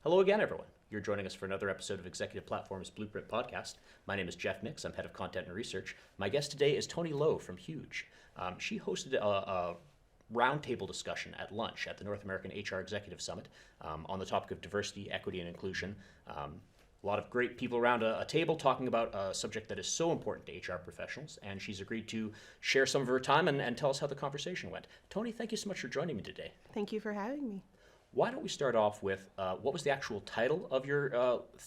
Hello again, everyone. You're joining us for another episode of Executive Platform's Blueprint Podcast. My name is Jeff Nix. I'm head of content and research. My guest today is Toni Lowe from Huge. She hosted a roundtable discussion at lunch at the North American HR Executive Summit on the topic of diversity, equity, and inclusion. A lot of great people around a table talking about a subject that is so important to HR professionals, and she's agreed to share some of her time and tell us how the conversation went. Toni, thank you so much for joining me today. Thank you for having me. Why don't we start off with what was the actual title of your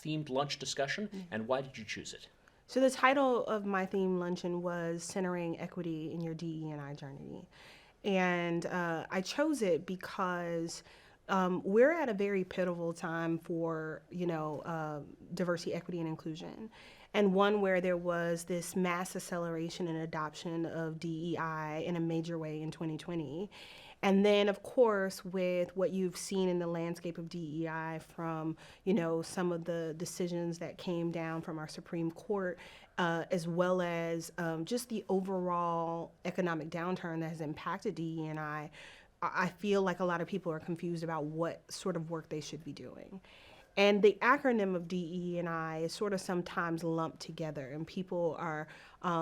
themed lunch discussion, and why did you choose it? So the title of my theme luncheon was Centering Equity in Your DEI Journey. And I chose it because we're at a very pivotal time for, diversity, equity, and inclusion. And one where there was this mass acceleration and adoption of DEI in a major way in 2020. And then, of course, with what you've seen in the landscape of DEI from, some of the decisions that came down from our Supreme Court, as well as just the overall economic downturn that has impacted DEI, I feel like a lot of people are confused about what sort of work they should be doing. And the acronym of DE&I is sort of sometimes lumped together, and people are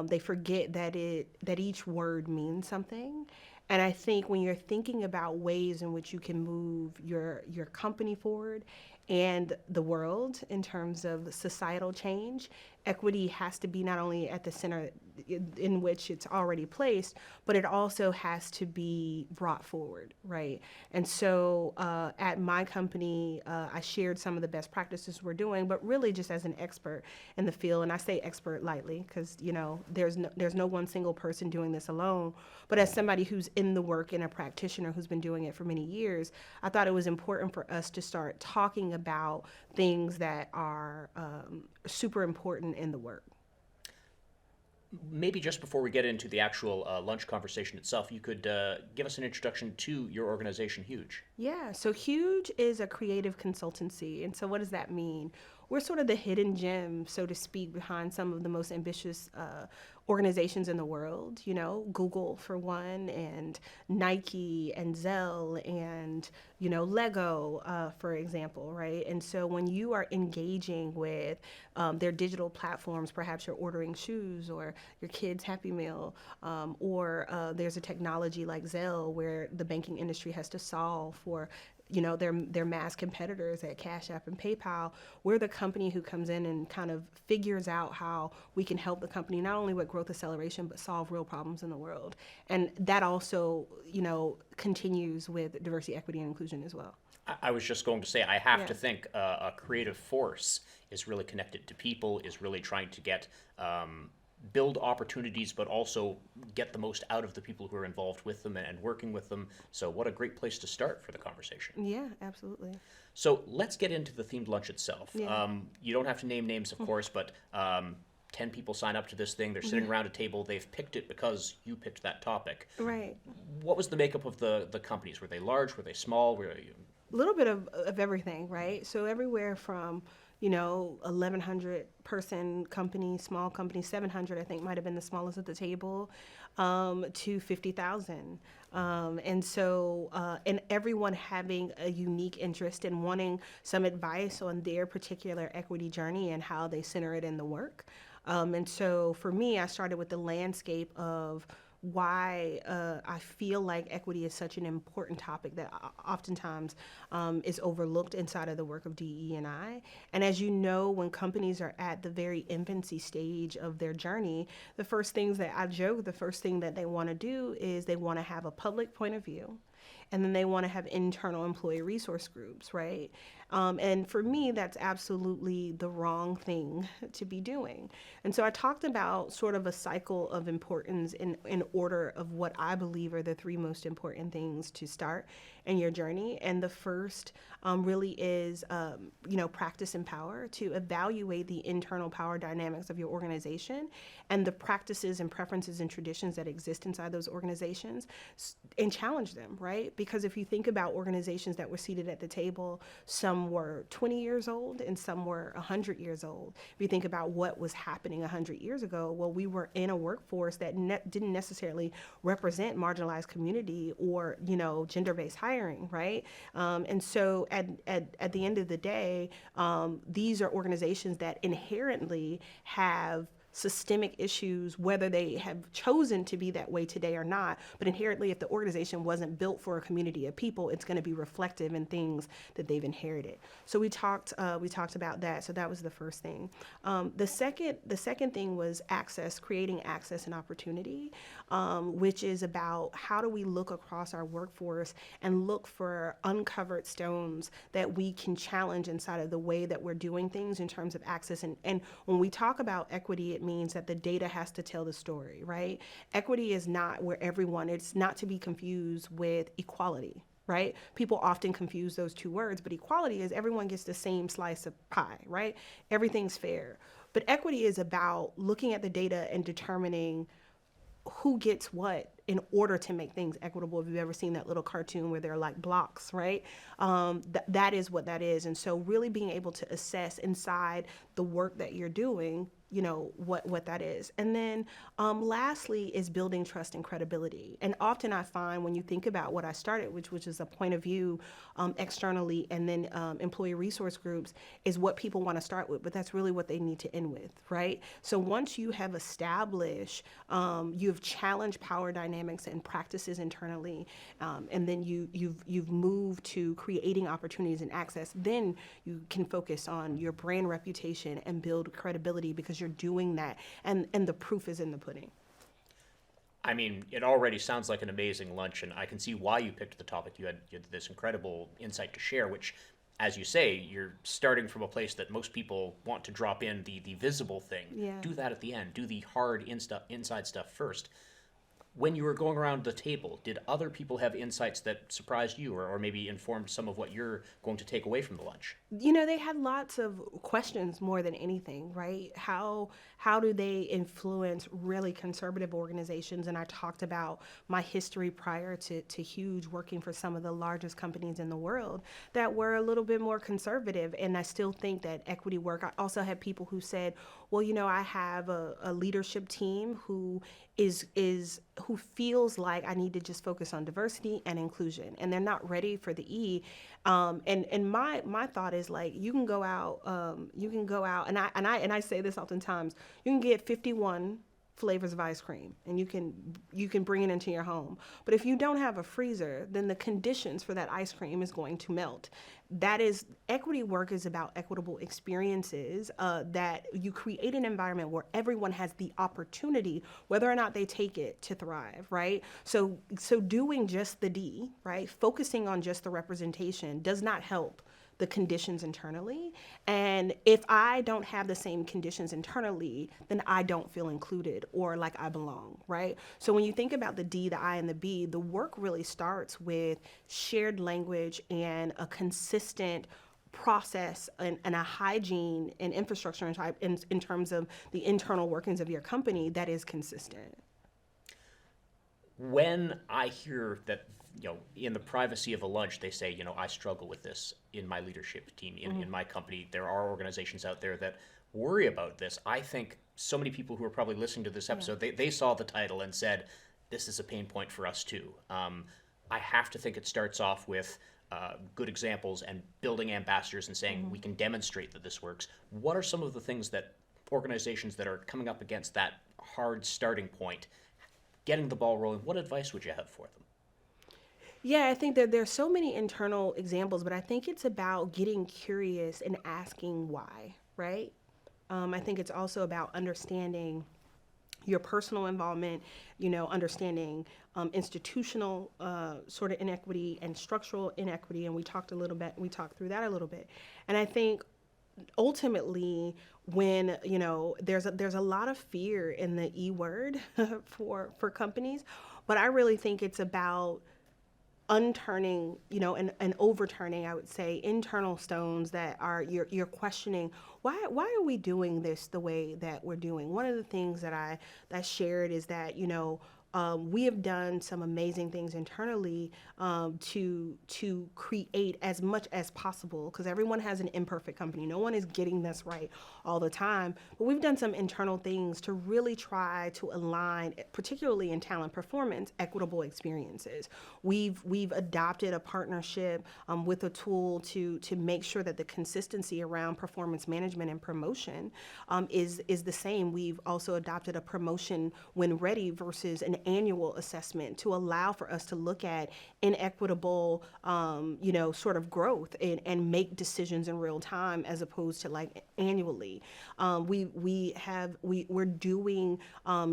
they forget that each word means something. And I think when you're thinking about ways in which you can move your company forward and the world in terms of societal change, equity has to be not only at the center in which it's already placed, but it also has to be brought forward, right? And so at my company, I shared some of the best practices we're doing, but really just as an expert in the field, and I say expert lightly because, there's no one single person doing this alone, but as somebody who's in the work and a practitioner who's been doing it for many years, I thought it was important for us to start talking about things that are super important in the work. Maybe just before we get into the actual lunch conversation itself, you could give us an introduction to your organization, Huge. Yeah, so Huge is a creative consultancy. And so what does that mean? We're sort of the hidden gem, so to speak, behind some of the most ambitious organizations in the world, Google for one, and Nike and Zelle and, Lego, for example, right? And so when you are engaging with their digital platforms, perhaps you're ordering shoes or your kid's Happy Meal, or there's a technology like Zelle where the banking industry has to solve for their mass competitors at Cash App and PayPal. We're the company who comes in and kind of figures out how we can help the company not only with growth acceleration, but solve real problems in the world. And that also, continues with diversity, equity, and inclusion as well. I was just going to say, I have to think a creative force is really connected to people, is really trying to get build opportunities, but also get the most out of the people who are involved with them and working with them. So what a great place to start for the conversation. Yeah, absolutely. So let's get into the themed lunch itself. Yeah. You don't have to name names, of course, but 10 people sign up to this thing. They're sitting around a table. They've picked it because you picked that topic. Right. What was the makeup of the companies? Were they large? Were they small? A little bit of everything, right? So everywhere from 1,100 person company, small company, 700 I think might have been the smallest at the table, to 50,000. And so, and everyone having a unique interest in wanting some advice on their particular equity journey and how they center it in the work. And so for me, I started with the landscape of why I feel like equity is such an important topic that oftentimes is overlooked inside of the work of DE&I. And as you know, when companies are at the very infancy stage of their journey, the first thing that they want to do is they want to have a public point of view. And then they want to have internal employee resource groups, right? And for me, that's absolutely the wrong thing to be doing. And so I talked about sort of a cycle of importance in order of what I believe are the three most important things to start in your journey. And the first really is, practice and power, to evaluate the internal power dynamics of your organization and the practices and preferences and traditions that exist inside those organizations and challenge them, right? Because if you think about organizations that were seated at the table, some some were 20 years old and some were 100 years old. If you think about what was happening 100 years ago, well, we were in a workforce that didn't necessarily represent marginalized community or, gender-based hiring, right? And so at the end of the day, these are organizations that inherently have systemic issues, whether they have chosen to be that way today or not. But inherently, if the organization wasn't built for a community of people, it's going to be reflective in things that they've inherited. So we talked about that. So that was the first thing. The second thing was access, creating access and opportunity, which is about how do we look across our workforce and look for uncovered stones that we can challenge inside of the way that we're doing things in terms of access. And when we talk about equity, it means that the data has to tell the story, right? Equity is not where it's not to be confused with equality, right? People often confuse those two words, but equality is everyone gets the same slice of pie, right? Everything's fair. But equity is about looking at the data and determining who gets what in order to make things equitable. If you've ever seen that little cartoon where they're like blocks, right? That is what that is. And so really being able to assess inside the work that you're doing, what that is. And then lastly is building trust and credibility. And often I find when you think about what I started, which is a point of view externally, and then employee resource groups is what people want to start with, but that's really what they need to end with, right? So once you have established, you've challenged power dynamics and practices internally, and then you've moved to creating opportunities and access, then you can focus on your brand reputation and build credibility because you're doing that, and the proof is in the pudding. I mean, it already sounds like an amazing lunch, and I can see why you picked the topic. You had this incredible insight to share, which, as you say, you're starting from a place that most people want to drop in the visible thing. Yeah. Do that at the end. Do the hard inside stuff first. When you were going around the table, did other people have insights that surprised you or maybe informed some of what you're going to take away from the lunch? They had lots of questions more than anything, right? How do they influence really conservative organizations? And I talked about my history prior to Huge, working for some of the largest companies in the world that were a little bit more conservative. And I still think that equity work. I also had people who said, well, I have a leadership team who who feels like I need to just focus on diversity and inclusion, and they're not ready for the E. And my thought is like, you can go out, and I say this oftentimes, you can get 51 flavors of ice cream and you can bring it into your home. But if you don't have a freezer, then the conditions for that ice cream is going to melt. That is, equity work is about equitable experiences, that you create an environment where everyone has the opportunity, whether or not they take it, to thrive, right? So doing just the D, right, focusing on just the representation does not help the conditions internally. And if I don't have the same conditions internally, then I don't feel included or like I belong, right? So when you think about the D, the I, and the B, the work really starts with shared language and a consistent process and a hygiene and infrastructure in terms of the internal workings of your company that is consistent. When I hear that, in the privacy of a lunch, they say, I struggle with this in my leadership team, in my company. There are organizations out there that worry about this. I think so many people who are probably listening to this episode, they saw the title and said, this is a pain point for us too. I have to think it starts off with good examples and building ambassadors and saying, we can demonstrate that this works. What are some of the things that organizations that are coming up against that hard starting point, getting the ball rolling, what advice would you have for them? Yeah, I think that there's so many internal examples, but I think it's about getting curious and asking why, right? I think it's also about understanding your personal involvement, understanding institutional sort of inequity and structural inequity, and we talked through that a little bit. And I think ultimately, when there's a lot of fear in the E word for companies, but I really think it's about unturning, and overturning, I would say, internal stones that are you're questioning why are we doing this the way that we're doing. One of the things that I shared is that we have done some amazing things internally to create as much as possible, because everyone has an imperfect company. No one is getting this right all the time, but we've done some internal things to really try to align, particularly in talent performance, equitable experiences. We've adopted a partnership with a tool to make sure that the consistency around performance management and promotion is the same. We've also adopted a promotion when ready versus an annual assessment to allow for us to look at inequitable, sort of growth and make decisions in real time as opposed to like annually. We're doing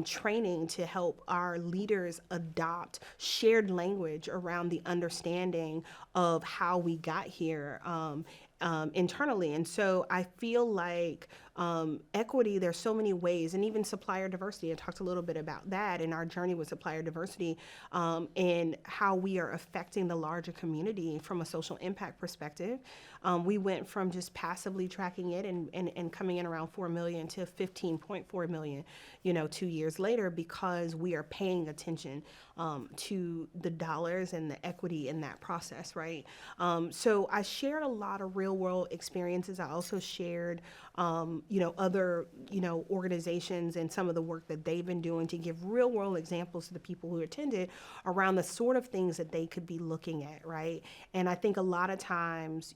training to help our leaders adopt shared language around the understanding of how we got here internally. And so I feel like equity, there's so many ways, and even supplier diversity. I talked a little bit about that in our journey with supplier diversity, and how we are affecting the larger community from a social impact perspective. We went from just passively tracking it and coming in around 4 million to 15.4 million, 2 years later, because we are paying attention to the dollars and the equity in that process, right? So I shared a lot of real world experiences. I also shared, other, organizations and some of the work that they've been doing to give real world examples to the people who attended around the sort of things that they could be looking at, right? And I think a lot of times,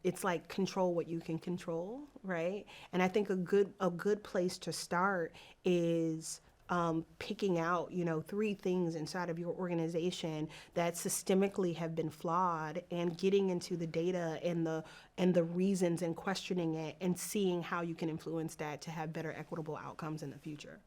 it's like control what you can control, right? And I think a good place to start is picking out, 3 things inside of your organization that systemically have been flawed, and getting into the data and the reasons and questioning it and seeing how you can influence that to have better equitable outcomes in the future.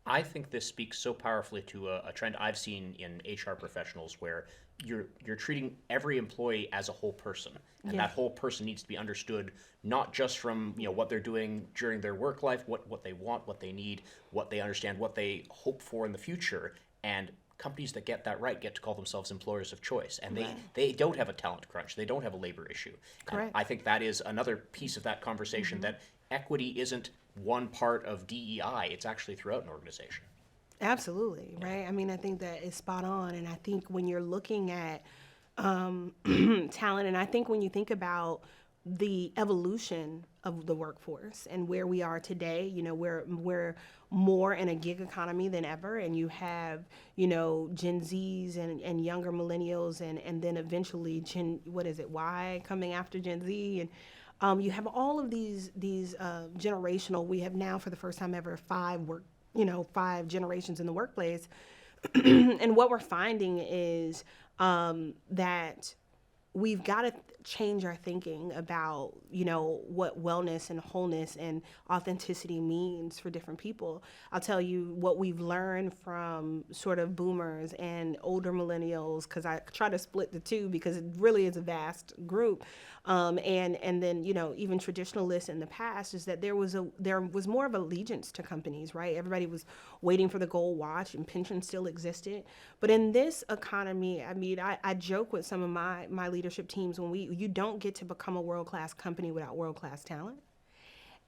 I think this speaks so powerfully to a trend I've seen in HR professionals, where you're treating every employee as a whole person, and Yeah. that whole person needs to be understood not just from what they're doing during their work life, what they want, what they need, what they understand, what they hope for in the future. And companies that get that right get to call themselves employers of choice, and Right. they don't have a talent crunch, they don't have a labor issue. And Correct. I think that is another piece of that conversation, that equity isn't one part of DEI, it's actually throughout an organization. Absolutely, right? I mean, I think that is spot on. And I think when you're looking at talent, and I think when you think about the evolution of the workforce and where we are today, we're more in a gig economy than ever, and you have, Gen Zs and younger millennials, and then eventually Y coming after Gen Z, and you have all of these generational. We have now, for the first time ever, 5 generations in the workplace. And what we're finding is that we've got to change our thinking about, what wellness and wholeness and authenticity means for different people. I'll tell you what we've learned from sort of boomers and older millennials, because I try to split the two because it really is a vast group. And then, even traditionalists in the past, is that there was more of allegiance to companies, right? Everybody was waiting for the gold watch, and pensions still existed. But in this economy, I mean, I joke with some of my leadership teams, when you don't get to become a world-class company without world-class talent.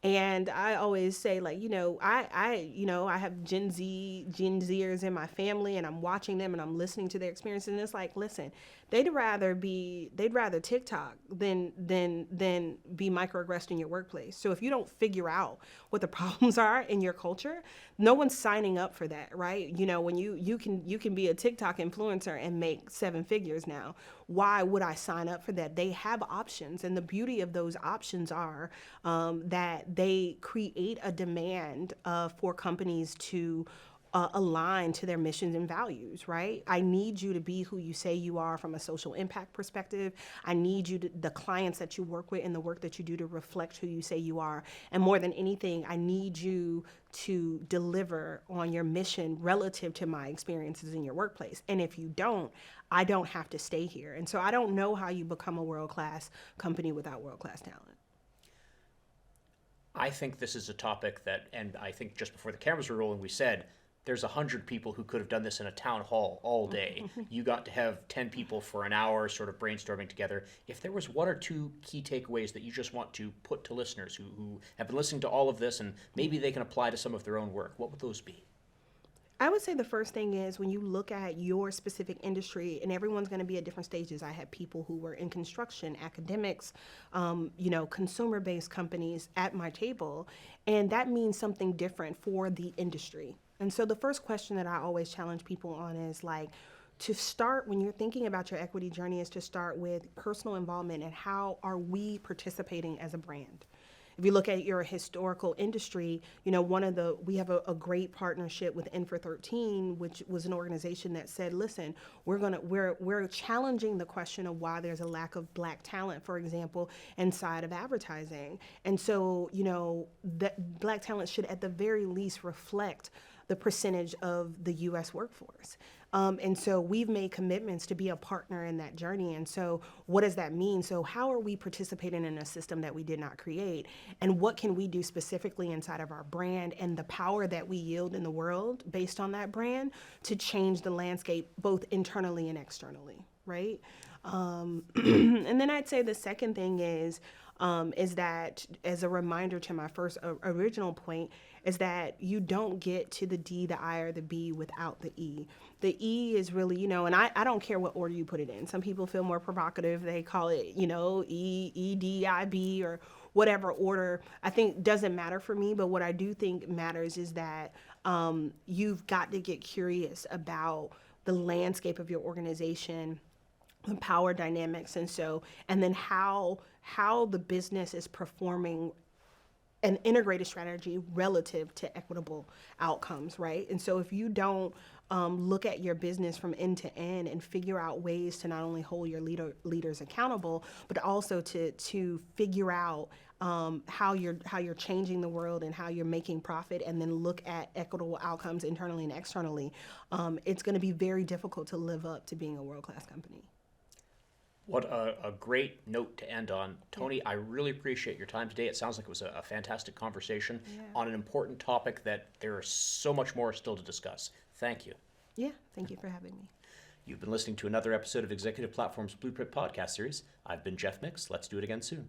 And I always say, like, I have Gen Zers in my family, and I'm watching them and I'm listening to their experiences. And it's like, listen, they'd rather TikTok than be microaggressed in your workplace. So if you don't figure out what the problems are in your culture, no one's signing up for that, right? When you can be a TikTok influencer and make 7 figures now. Why would I sign up for that? They have options, and the beauty of those options are that they create a demand for companies to align to their missions and values, right? I need you to be who you say you are from a social impact perspective. I need the clients that you work with and the work that you do, to reflect who you say you are. And more than anything, I need you to deliver on your mission relative to my experiences in your workplace. And if you don't, I don't have to stay here. And so I don't know how you become a world-class company without world-class talent. I think this is a topic that, and I think just before the cameras were rolling, we said, there's 100 people who could have done this in a town hall all day. You got to have 10 people for an hour sort of brainstorming together. If there was 1 or 2 key takeaways that you just want to put to listeners who have been listening to all of this, and maybe they can apply to some of their own work, what would those be? I would say the first thing is when you look at your specific industry, and everyone's going to be at different stages. I had people who were in construction, academics, consumer-based companies at my table, and that means something different for the industry. And so the first question that I always challenge people on is like, to start when you're thinking about your equity journey is to start with personal involvement and how are we participating as a brand. If you look at your historical industry, we have a great partnership with N for 13, which was an organization that said, listen, we're challenging the question of why there's a lack of Black talent, for example, inside of advertising. And so, that Black talent should at the very least reflect the percentage of the U.S. workforce. And so we've made commitments to be a partner in that journey. And so what does that mean? So how are we participating in a system that we did not create? And what can we do specifically inside of our brand and the power that we yield in the world based on that brand to change the landscape both internally and externally, right? And then I'd say the second thing is that, as a reminder to my first original point, is that you don't get to the D, the I, or the B without the E. The E is really, and I don't care what order you put it in. Some people feel more provocative. They call it, E, D, I, B, or whatever order. I think doesn't matter for me, but what I do think matters is that you've got to get curious about the landscape of your organization, the power dynamics, and then how the business is performing an integrated strategy relative to equitable outcomes, right? And so if you don't look at your business from end to end and figure out ways to not only hold your leaders accountable, but also to figure out how you're changing the world and how you're making profit, and then look at equitable outcomes internally and externally, it's going to be very difficult to live up to being a world-class company. What a great note to end on. Toni, I really appreciate your time today. It sounds like it was a fantastic conversation on an important topic that there is so much more still to discuss. Thank you. Yeah, thank you for having me. You've been listening to another episode of Executive Platform's Blueprint podcast series. I've been Jeff Mix. Let's do it again soon.